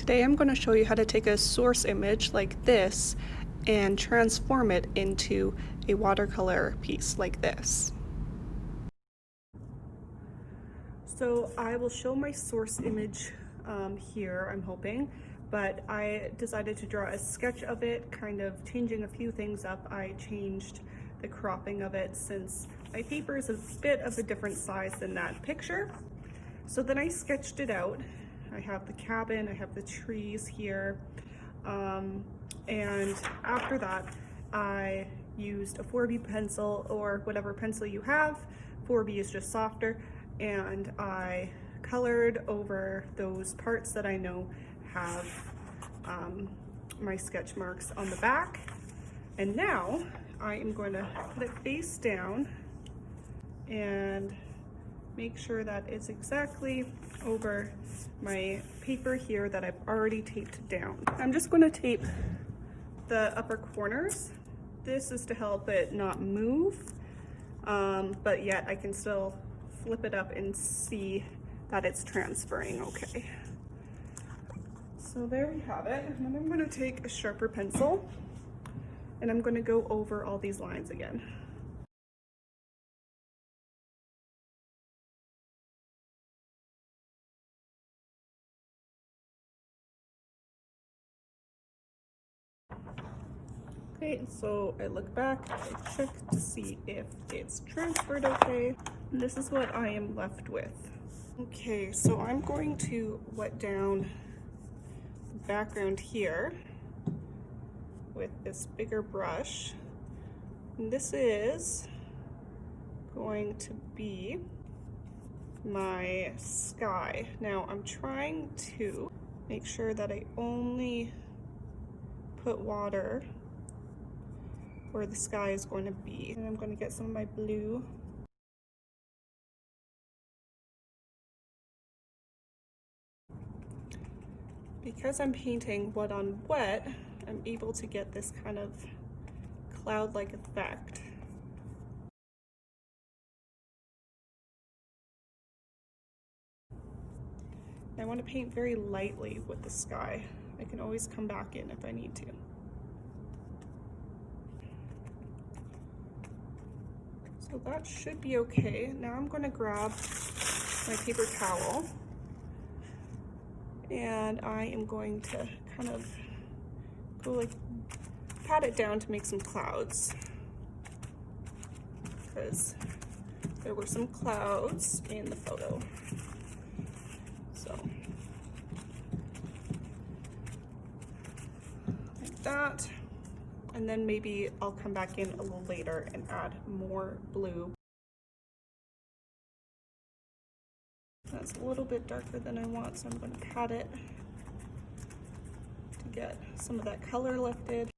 Today I'm going to show you how to take a source image like this and transform it into a watercolor piece like this. So I will show my source image here, I'm hoping, but I decided to draw a sketch of it, kind of changing a few things up. I changed the cropping of it since my paper is a bit of a different size than that picture. So then I sketched it out. I have the cabin, I have the trees here, and after that I used a 4B pencil or whatever pencil you have. 4B is just softer, and I colored over those parts that I know have my sketch marks on the back. And now I am going to put it face down and make sure that it's exactly over my paper here that I've already taped down. I'm just going to tape the upper corners. This is to help it not move, but yet I can still flip it up and see that it's transferring okay. So there you have it. And then I'm going to take a sharper pencil and I'm going to go over all these lines again. Okay, so I look back, I check to see if it's transferred okay, and this is what I am left with. Okay, so I'm going to wet down the background here with this bigger brush. And this is going to be my sky. Now I'm trying to make sure that I only put water where the sky is going to be. And I'm going to get some of my blue. Because I'm painting wet on wet, I'm able to get this kind of cloud-like effect. I want to paint very lightly with the sky. I can always come back in if I need to. So that should be okay. Now I'm going to grab my paper towel and I am going to kind of go like pat it down to make some clouds, because there were some clouds in the photo. So like that. And then maybe I'll come back in a little later and add more blue. That's a little bit darker than I want, so I'm going to pat it to get some of that color lifted.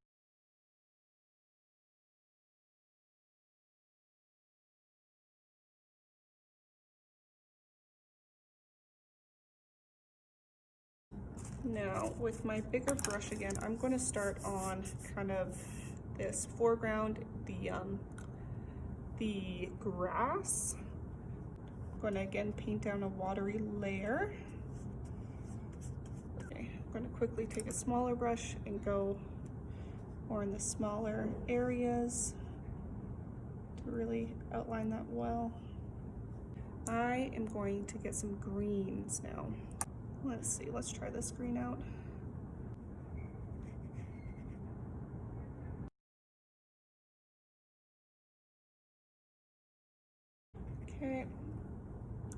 Now with my bigger brush again, I'm going to start on kind of this foreground, the grass. I'm going to again paint down a watery layer. Okay, I'm going to quickly take a smaller brush and go more in the smaller areas to really outline that well. I am going to get some greens now. Let's see, let's try this green out. Okay,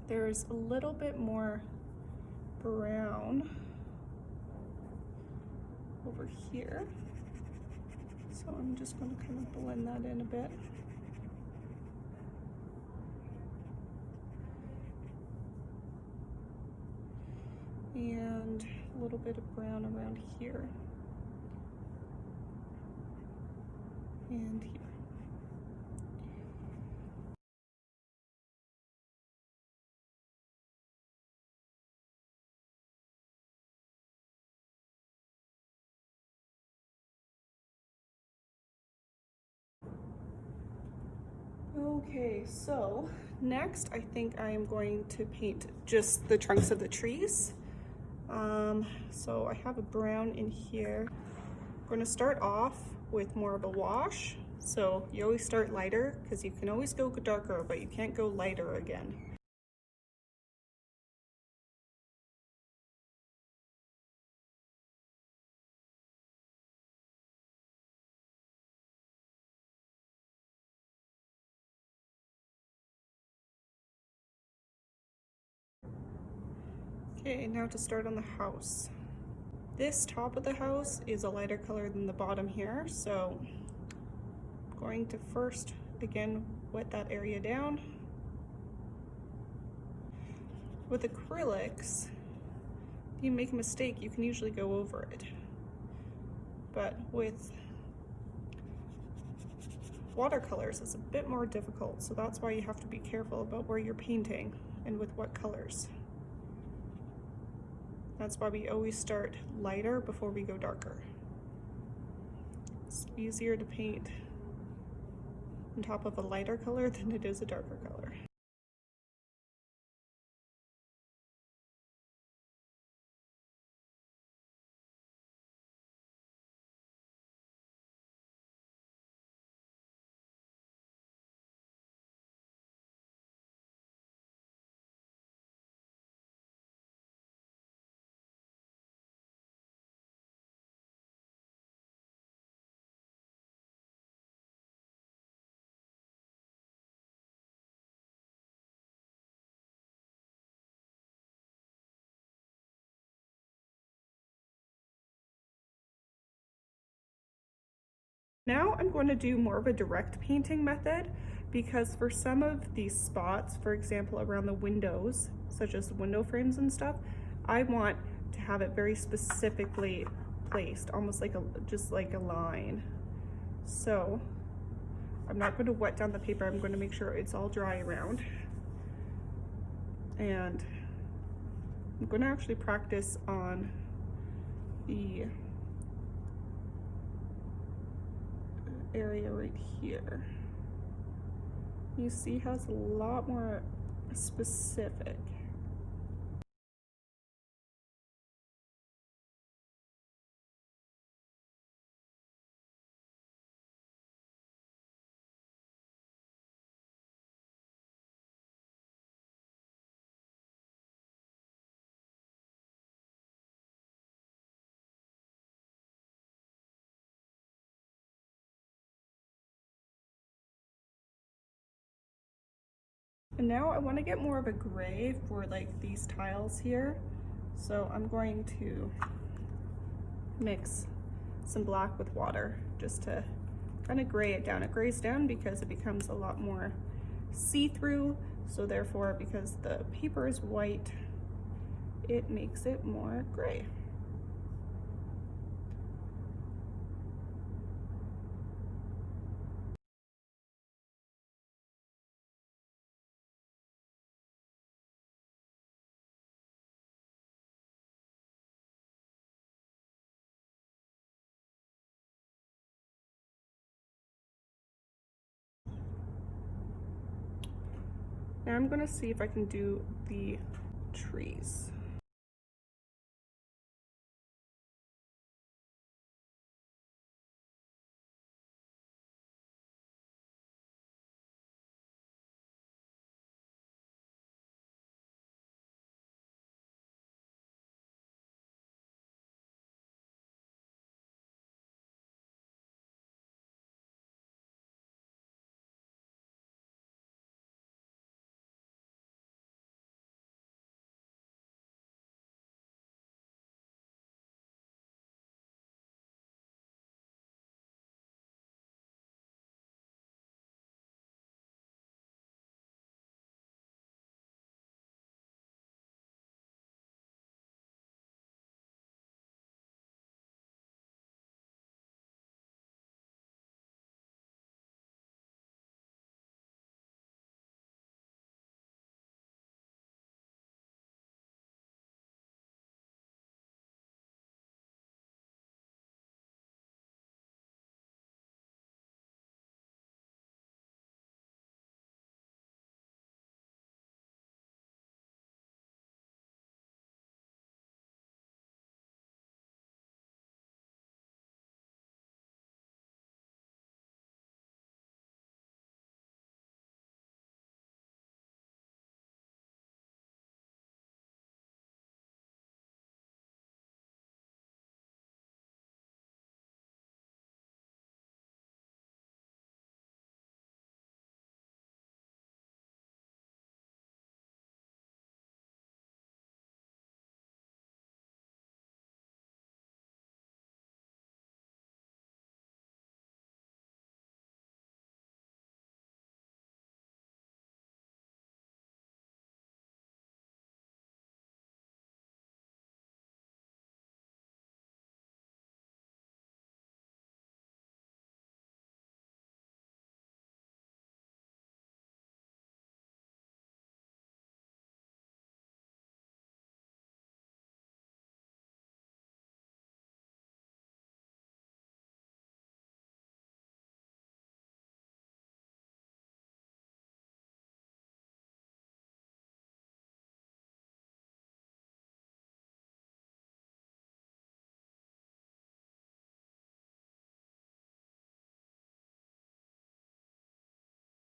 there's a little bit more brown over here. So I'm just going to kind of blend that in a bit. And a little bit of brown around here and here. Okay, so next I think I am going to paint just the trunks of the trees. So I have a brown in here. I'm going to start off with more of a wash. So you always start lighter because you can always go darker, but you can't go lighter again. Okay, now to start on the house. This top of the house is a lighter color than the bottom here, so I'm going to first, again, wet that area down. With acrylics, if you make a mistake, you can usually go over it. But with watercolors, it's a bit more difficult, so that's why you have to be careful about where you're painting and with what colors. That's why we always start lighter before we go darker. It's easier to paint on top of a lighter color than it is a darker color. Now I'm going to do more of a direct painting method because for some of these spots, for example, around the windows, such as the window frames and stuff, I want to have it very specifically placed, almost like just like a line. So I'm not going to wet down the paper. I'm going to make sure it's all dry around. And I'm going to actually practice on the area right here. You see how it's a lot more specific. And now I want to get more of a gray for like these tiles here. So I'm going to mix some black with water just to kind of gray it down. It grays down because it becomes a lot more see-through. So therefore, because the paper is white, it makes it more gray. Now I'm gonna see if I can do the trees.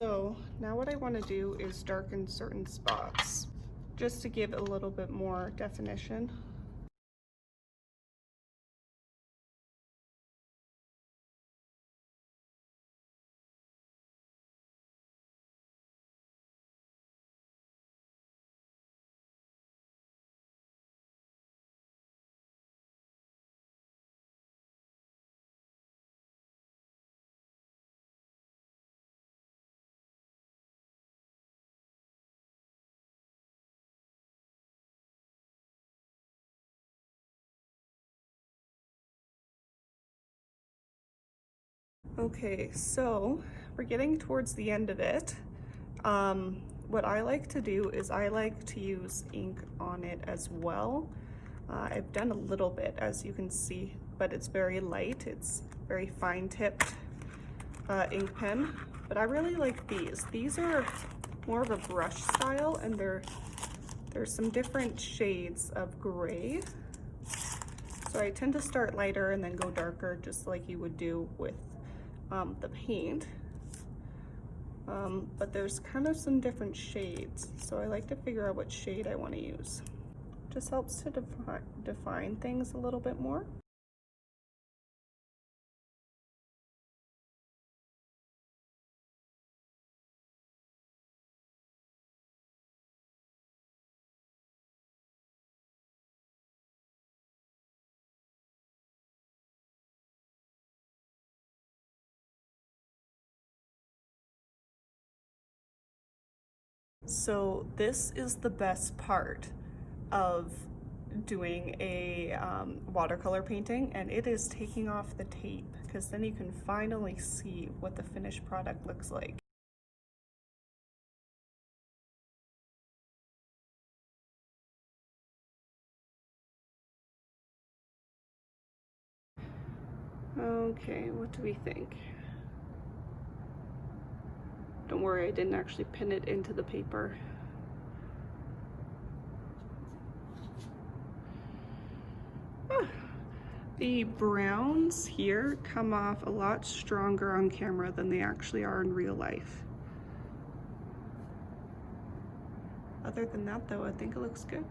So now what I want to do is darken certain spots just to give it a little bit more definition. Okay, so we're getting towards the end of it. What I like to do is I like to use ink on it as well. I've done a little bit, as you can see, but it's very light. It's very fine tipped ink pen, but I really like these. These are more of a brush style, and there's some different shades of gray. So I tend to start lighter and then go darker, just like you would do with the paint. But there's kind of some different shades, so I like to figure out what shade I want to use. Just helps to define things a little bit more. So this is the best part of doing a watercolor painting, and it is taking off the tape, because then you can finally see what the finished product looks like. Okay, what do we think? Don't worry, I didn't actually pin it into the paper. The browns here come off a lot stronger on camera than they actually are in real life. Other than that though, I think it looks good.